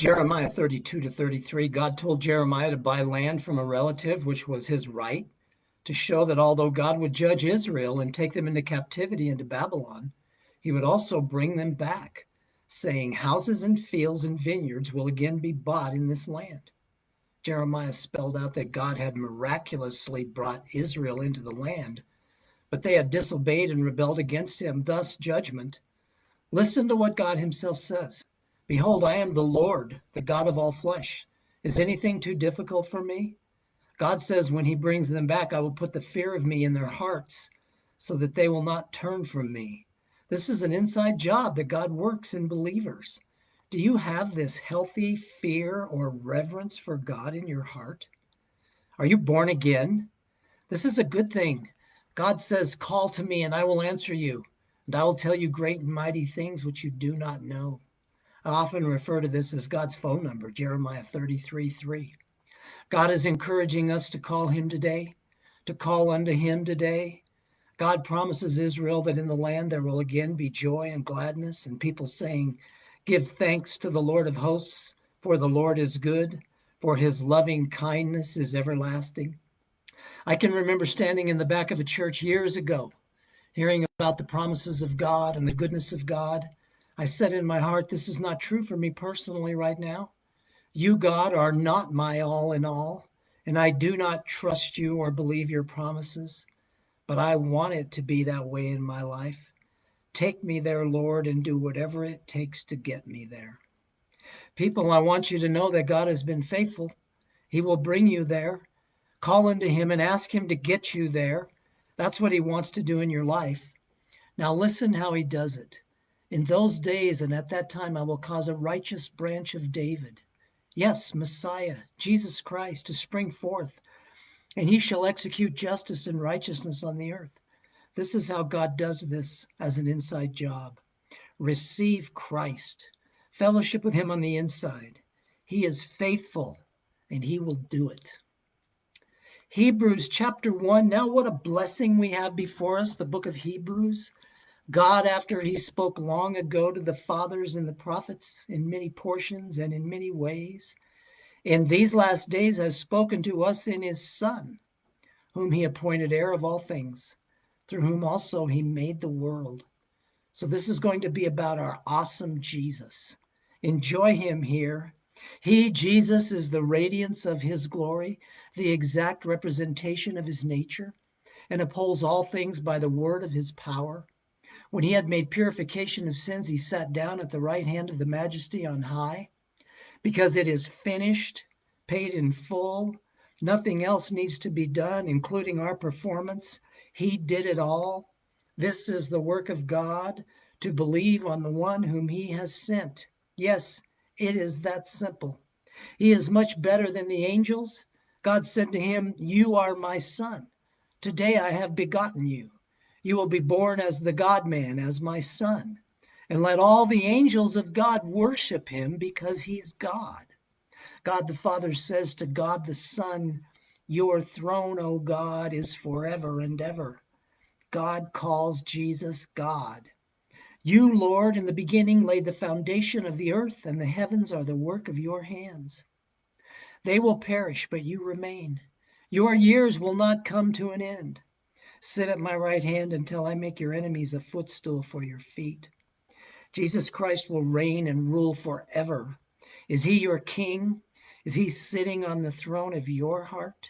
Jeremiah 32 to 33, God told Jeremiah to buy land from a relative, which was his right, to show that although God would judge Israel and take them into captivity into Babylon, he would also bring them back, saying, houses and fields and vineyards will again be bought in this land. Jeremiah spelled out that God had miraculously brought Israel into the land, but they had disobeyed and rebelled against him, thus judgment. Listen to what God himself says. Behold, I am the Lord, the God of all flesh. Is anything too difficult for me? God says when he brings them back, I will put the fear of me in their hearts so that they will not turn from me. This is an inside job that God works in believers. Do you have this healthy fear or reverence for God in your heart? Are you born again? This is a good thing. God says, call to me and I will answer you, and I will tell you great and mighty things which you do not know. I often refer to this as God's phone number, Jeremiah 33:3. God is encouraging us to call him today, to call unto him today. God promises Israel that in the land there will again be joy and gladness, and people saying, give thanks to the Lord of hosts, for the Lord is good, for his loving kindness is everlasting. I can remember standing in the back of a church years ago, hearing about the promises of God and the goodness of God. I said in my heart, this is not true for me personally right now. You, God, are not my all in all, and I do not trust you or believe your promises, but I want it to be that way in my life. Take me there, Lord, and do whatever it takes to get me there. People, I want you to know that God has been faithful. He will bring you there. Call unto him and ask him to get you there. That's what he wants to do in your life. Now listen how he does it. In those days and at that time, I will cause a righteous branch of David, yes, Messiah, Jesus Christ, to spring forth, and he shall execute justice and righteousness on the earth. This is how God does this as an inside job. Receive Christ, fellowship with him on the inside. He is faithful and he will do it. Hebrews chapter 1. Now, what a blessing we have before us, the book of Hebrews. God, after he spoke long ago to the fathers and the prophets in many portions and in many ways, in these last days has spoken to us in his Son, whom he appointed heir of all things, through whom also he made the world. So this is going to be about our awesome Jesus. Enjoy him here. He, Jesus, is the radiance of his glory, the exact representation of his nature, and upholds all things by the word of his power. When he had made purification of sins, he sat down at the right hand of the Majesty on high. Because it is finished, paid in full, nothing else needs to be done, including our performance. He did it all. This is the work of God, to believe on the one whom he has sent. Yes, it is that simple. He is much better than the angels. God said to him, you are my son. Today I have begotten you. You will be born as the God-man, as my son. And let all the angels of God worship him because he's God. God the Father says to God the Son, your throne, O God, is forever and ever. God calls Jesus God. You, Lord, in the beginning laid the foundation of the earth, and the heavens are the work of your hands. They will perish, but you remain. Your years will not come to an end. Sit at my right hand until I make your enemies a footstool for your feet. Jesus Christ will reign and rule forever. Is he your king? Is he sitting on the throne of your heart?